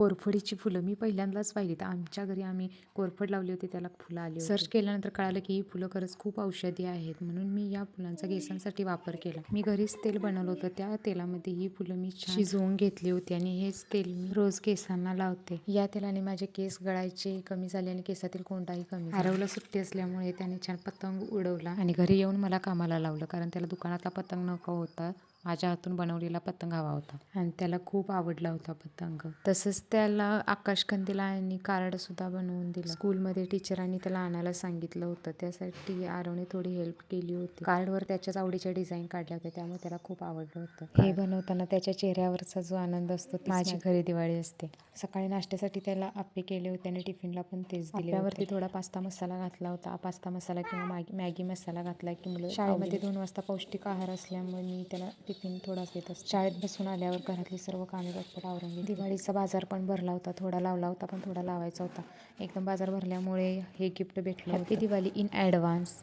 कोरफडीची फुलं मी पहिल्यांदाच पाहिली. तर आमच्या घरी आम्ही कोरफड लावली होती, त्याला फुलं आली होती. सर्च केल्यानंतर कळालं की ही फुलं खरंच खूप औषधी आहेत, म्हणून मी या फुलांचा केसांसाठी वापर केला. मी घरीच तेल बनवलं होतं. त्या तेलामध्ये ही फुलं मी छान शिजवून घेतली होती आणि हेच तेल मी रोज केसांना लावते. या तेलाने माझे केस गळायचे कमी झाले आणि केसातील कोंडाही कमी झाला. आरवला सुट्टी असल्यामुळे त्याने छान पतंग उडवला आणि घरी येऊन मला कामाला लावलं, कारण त्याला दुकानातला पतंग नको होता. माझ्या हातून बनवलेला पतंग हवा होता आणि त्याला खूप आवडला होता पतंग. तसंच त्याला आकाशकंदील आणि कार्ड सुद्धा बनवून दिलं. स्कूलमध्ये टीचरांनी त्याला आणायला सांगितलं होतं, त्यासाठी आरवने थोडी हेल्प केली होती. कार्डवर त्याच्याच आवडीच्या डिझाईन काढल्या होत्या, त्यामुळे त्याला खूप आवडलं होतं. हे बनवताना त्याच्या चेहऱ्यावरचा जो आनंद असतो ती माझी घरी दिवाळी असते. सकाळी नाश्त्यासाठी त्याला आप्पे केले होते आणि टिफिनला पण तेच दिले. आप्प्यावरती थोडा पास्ता मसाला घातला होता. पास्ता मसाला किंवा मॅगी मसाला घातला की मुलं शाळेमध्ये 2 वाजता पौष्टिक आहार असल्यामुळे मी त्याला टिफिन थोडाच देत असते. शाळेत बसून आल्यावर घरातली सर्व कामे पटपट आवरून घेते. दिवाळीचा बाजार पण भरला होता. थोडा लावला होता, पण थोडा लावायचा होता. एकदम बाजार भरल्यामुळे हे गिफ्ट भेटलं. Happy Diwali in advance.